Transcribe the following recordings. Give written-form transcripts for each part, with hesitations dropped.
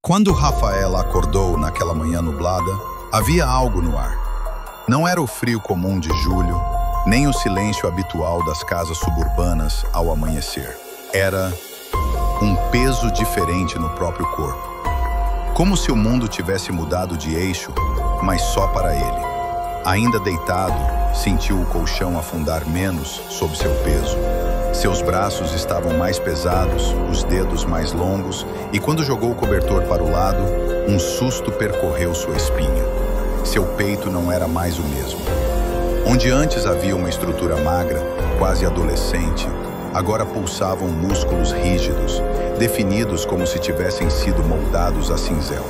Quando Rafaela acordou naquela manhã nublada, havia algo no ar. Não era o frio comum de julho, nem o silêncio habitual das casas suburbanas ao amanhecer. Era um peso diferente no próprio corpo. Como se o mundo tivesse mudado de eixo, mas só para ele. Ainda deitado, sentiu o colchão afundar menos sob seu peso. Seus braços estavam mais pesados, os dedos mais longos, e quando jogou o cobertor para o lado, um susto percorreu sua espinha. Seu peito não era mais o mesmo. Onde antes havia uma estrutura magra, quase adolescente, agora pulsavam músculos rígidos, definidos como se tivessem sido moldados a cinzel.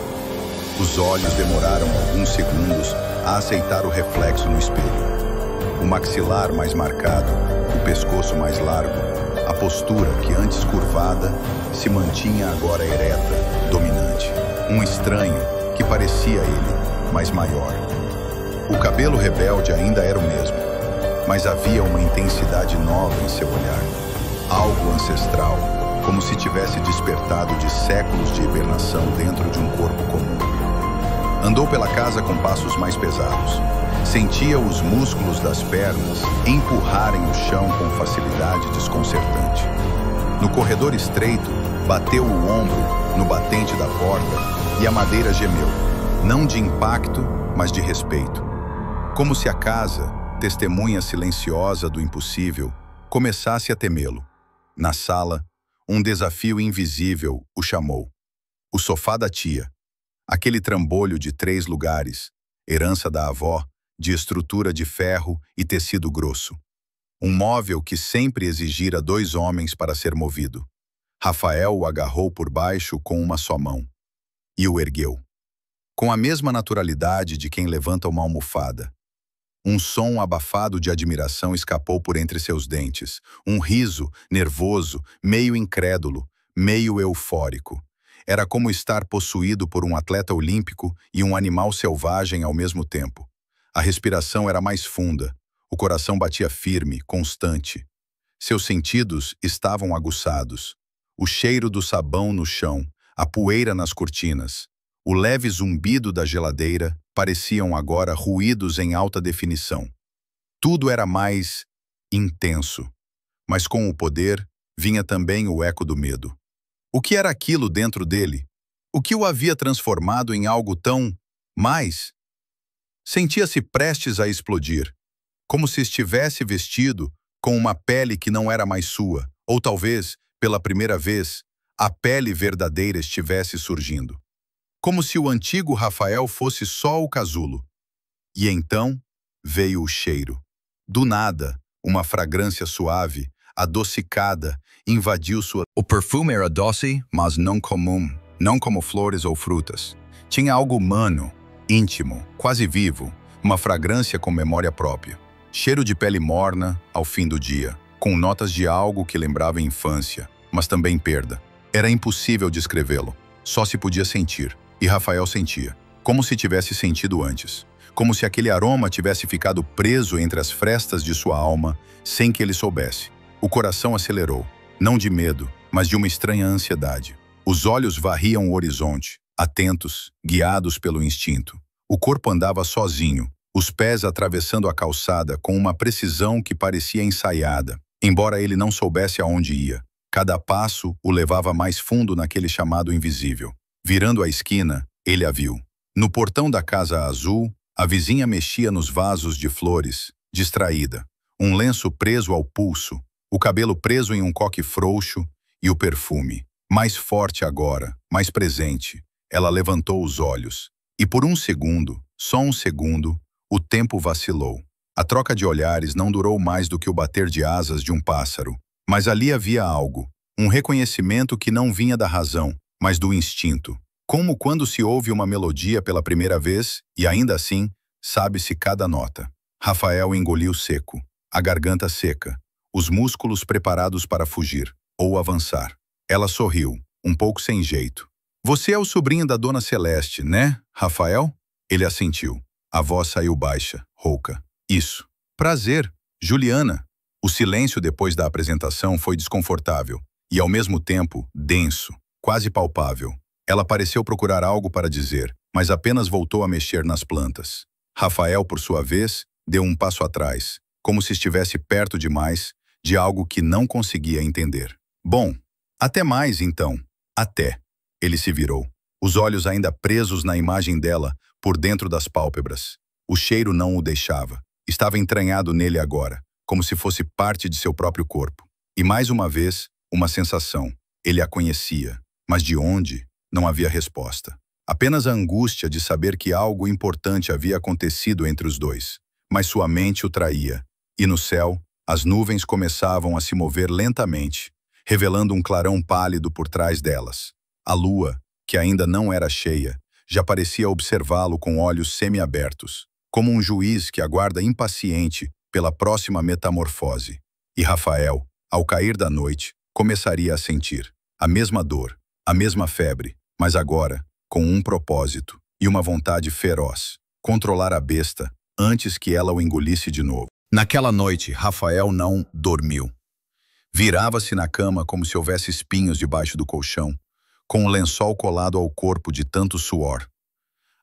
Os olhos demoraram alguns segundos a aceitar o reflexo no espelho. O maxilar mais marcado, o pescoço mais largo, a postura que antes curvada se mantinha agora ereta, dominante. Um estranho que parecia ele, mas maior. O cabelo rebelde ainda era o mesmo, mas havia uma intensidade nova em seu olhar. Algo ancestral, como se tivesse despertado de séculos de hibernação dentro de um corpo comum. Andou pela casa com passos mais pesados. Sentia os músculos das pernas empurrarem o chão com facilidade desconcertante. No corredor estreito, bateu o ombro no batente da porta e a madeira gemeu, não de impacto, mas de respeito. Como se a casa, testemunha silenciosa do impossível, começasse a temê-lo. Na sala, um desafio invisível o chamou. O sofá da tia, aquele trambolho de 3 lugares, herança da avó, de estrutura de ferro e tecido grosso. Um móvel que sempre exigira 2 homens para ser movido. Rafael o agarrou por baixo com uma só mão e o ergueu, com a mesma naturalidade de quem levanta uma almofada. Um som abafado de admiração escapou por entre seus dentes, um riso nervoso, meio incrédulo, meio eufórico. Era como estar possuído por um atleta olímpico e um animal selvagem ao mesmo tempo. A respiração era mais funda, o coração batia firme, constante. Seus sentidos estavam aguçados. O cheiro do sabão no chão, a poeira nas cortinas, o leve zumbido da geladeira pareciam agora ruídos em alta definição. Tudo era mais intenso, mas com o poder vinha também o eco do medo. O que era aquilo dentro dele? O que o havia transformado em algo tão mais? Sentia-se prestes a explodir, como se estivesse vestido com uma pele que não era mais sua, ou talvez, pela primeira vez, a pele verdadeira estivesse surgindo. Como se o antigo Rafael fosse só o casulo. E então veio o cheiro. Do nada, uma fragrância suave, adocicada, invadiu sua... O perfume era doce, mas não comum, não como flores ou frutas. Tinha algo humano, íntimo, quase vivo, uma fragrância com memória própria. Cheiro de pele morna ao fim do dia, com notas de algo que lembrava a infância, mas também perda. Era impossível descrevê-lo, só se podia sentir, e Rafael sentia, como se tivesse sentido antes, como se aquele aroma tivesse ficado preso entre as frestas de sua alma, sem que ele soubesse. O coração acelerou, não de medo, mas de uma estranha ansiedade. Os olhos varriam o horizonte, atentos, guiados pelo instinto. O corpo andava sozinho, os pés atravessando a calçada com uma precisão que parecia ensaiada, embora ele não soubesse aonde ia. Cada passo o levava mais fundo naquele chamado invisível. Virando a esquina, ele a viu. No portão da casa azul, a vizinha mexia nos vasos de flores, distraída. Um lenço preso ao pulso, o cabelo preso em um coque frouxo e o perfume. Mais forte agora, mais presente. Ela levantou os olhos. E por um segundo, só um segundo, o tempo vacilou. A troca de olhares não durou mais do que o bater de asas de um pássaro. Mas ali havia algo, um reconhecimento que não vinha da razão, mas do instinto. Como quando se ouve uma melodia pela primeira vez, e ainda assim, sabe-se cada nota. Rafael engoliu seco, a garganta seca, os músculos preparados para fugir, ou avançar. Ela sorriu, um pouco sem jeito. Você é o sobrinho da Dona Celeste, né, Rafael? Ele assentiu. A voz saiu baixa, rouca. Isso. Prazer, Juliana. O silêncio depois da apresentação foi desconfortável e, ao mesmo tempo, denso, quase palpável. Ela pareceu procurar algo para dizer, mas apenas voltou a mexer nas plantas. Rafael, por sua vez, deu um passo atrás, como se estivesse perto demais de algo que não conseguia entender. Bom, até mais então. Até. Ele se virou, os olhos ainda presos na imagem dela por dentro das pálpebras. O cheiro não o deixava. Estava entranhado nele agora, como se fosse parte de seu próprio corpo. E mais uma vez, uma sensação. Ele a conhecia, mas de onde? Não havia resposta. Apenas a angústia de saber que algo importante havia acontecido entre os dois. Mas sua mente o traía. E no céu, as nuvens começavam a se mover lentamente, revelando um clarão pálido por trás delas. A lua, que ainda não era cheia, já parecia observá-lo com olhos semi-abertos, como um juiz que aguarda impaciente pela próxima metamorfose. E Rafael, ao cair da noite, começaria a sentir a mesma dor, a mesma febre, mas agora com um propósito e uma vontade feroz: controlar a besta antes que ela o engolisse de novo. Naquela noite, Rafael não dormiu. Virava-se na cama como se houvesse espinhos debaixo do colchão, com o lençol colado ao corpo de tanto suor.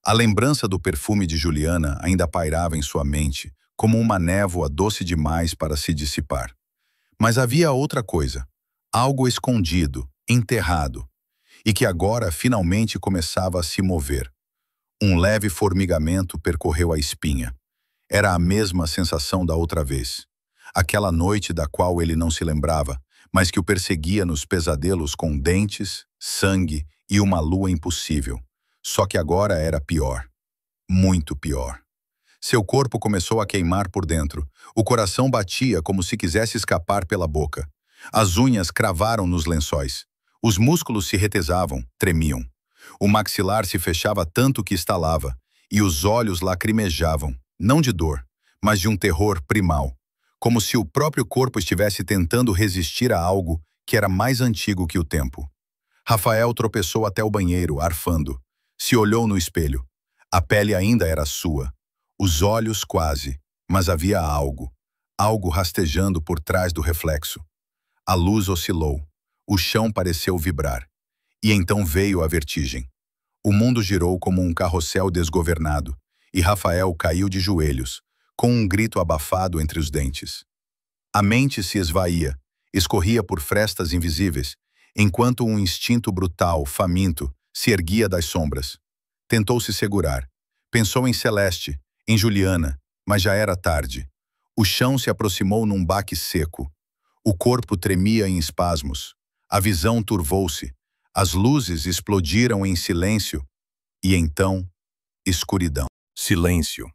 A lembrança do perfume de Juliana ainda pairava em sua mente, como uma névoa doce demais para se dissipar. Mas havia outra coisa, algo escondido, enterrado, e que agora finalmente começava a se mover. Um leve formigamento percorreu a espinha. Era a mesma sensação da outra vez. Aquela noite da qual ele não se lembrava, mas que o perseguia nos pesadelos com dentes, sangue e uma lua impossível. Só que agora era pior. Muito pior. Seu corpo começou a queimar por dentro. O coração batia como se quisesse escapar pela boca. As unhas cravaram nos lençóis. Os músculos se retesavam, tremiam. O maxilar se fechava tanto que estalava, e os olhos lacrimejavam, não de dor, mas de um terror primal, como se o próprio corpo estivesse tentando resistir a algo que era mais antigo que o tempo. Rafael tropeçou até o banheiro, arfando. Se olhou no espelho. A pele ainda era sua. Os olhos quase, mas havia algo rastejando por trás do reflexo. A luz oscilou. O chão pareceu vibrar. E então veio a vertigem. O mundo girou como um carrossel desgovernado, e Rafael caiu de joelhos, com um grito abafado entre os dentes. A mente se esvaía, escorria por frestas invisíveis, enquanto um instinto brutal, faminto, se erguia das sombras. Tentou se segurar. Pensou em Celeste, em Juliana, mas já era tarde. O chão se aproximou num baque seco. O corpo tremia em espasmos. A visão turvou-se. As luzes explodiram em silêncio. E então, escuridão. Silêncio.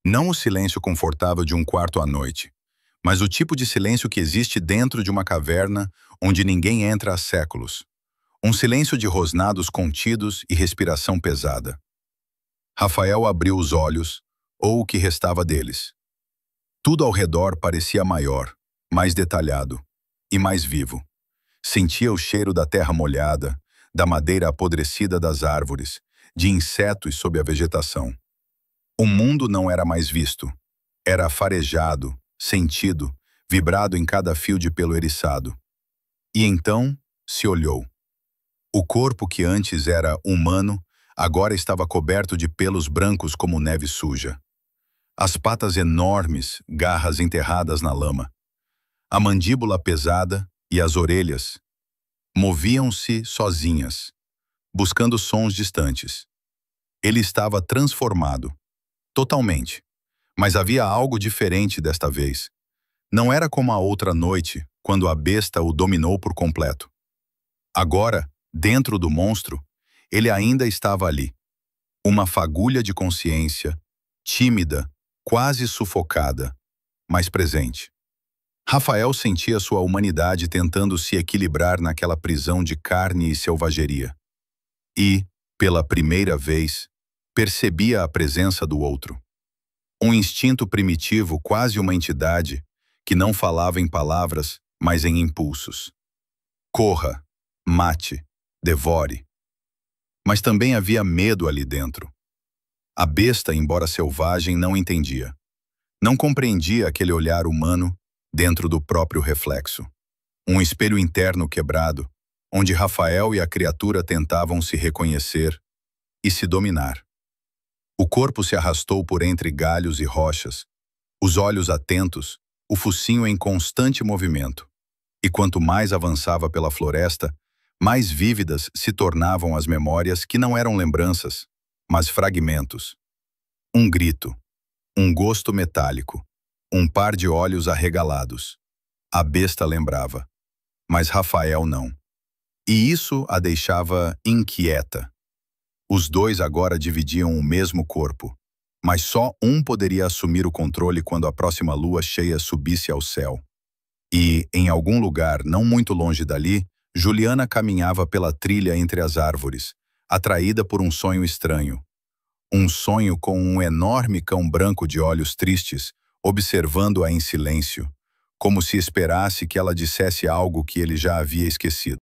Não o silêncio confortável de um quarto à noite, mas o tipo de silêncio que existe dentro de uma caverna onde ninguém entra há séculos. Um silêncio de rosnados contidos e respiração pesada. Rafael abriu os olhos, ou o que restava deles. Tudo ao redor parecia maior, mais detalhado e mais vivo. Sentia o cheiro da terra molhada, da madeira apodrecida das árvores, de insetos sob a vegetação. O mundo não era mais visto. Era farejado, sentido, vibrado em cada fio de pelo eriçado. E então se olhou. O corpo que antes era humano, agora estava coberto de pelos brancos como neve suja. As patas enormes, garras enterradas na lama. A mandíbula pesada e as orelhas moviam-se sozinhas, buscando sons distantes. Ele estava transformado, totalmente. Mas havia algo diferente desta vez. Não era como a outra noite, quando a besta o dominou por completo. Agora, dentro do monstro, ele ainda estava ali. Uma fagulha de consciência, tímida, quase sufocada, mas presente. Rafael sentia sua humanidade tentando se equilibrar naquela prisão de carne e selvageria. E, pela primeira vez, percebia a presença do outro. Um instinto primitivo, quase uma entidade, que não falava em palavras, mas em impulsos. Corra, mate, devore. Mas também havia medo ali dentro. A besta, embora selvagem, não entendia. Não compreendia aquele olhar humano dentro do próprio reflexo. Um espelho interno quebrado, onde Rafael e a criatura tentavam se reconhecer e se dominar. O corpo se arrastou por entre galhos e rochas, os olhos atentos, o focinho em constante movimento. E quanto mais avançava pela floresta, mais vívidas se tornavam as memórias que não eram lembranças, mas fragmentos. Um grito, um gosto metálico, um par de olhos arregalados. A besta lembrava, mas Rafael não. E isso a deixava inquieta. Os dois agora dividiam o mesmo corpo, mas só um poderia assumir o controle quando a próxima lua cheia subisse ao céu. E, em algum lugar não muito longe dali, Juliana caminhava pela trilha entre as árvores, atraída por um sonho estranho. Um sonho com um enorme cão branco de olhos tristes, observando-a em silêncio, como se esperasse que ela dissesse algo que ele já havia esquecido.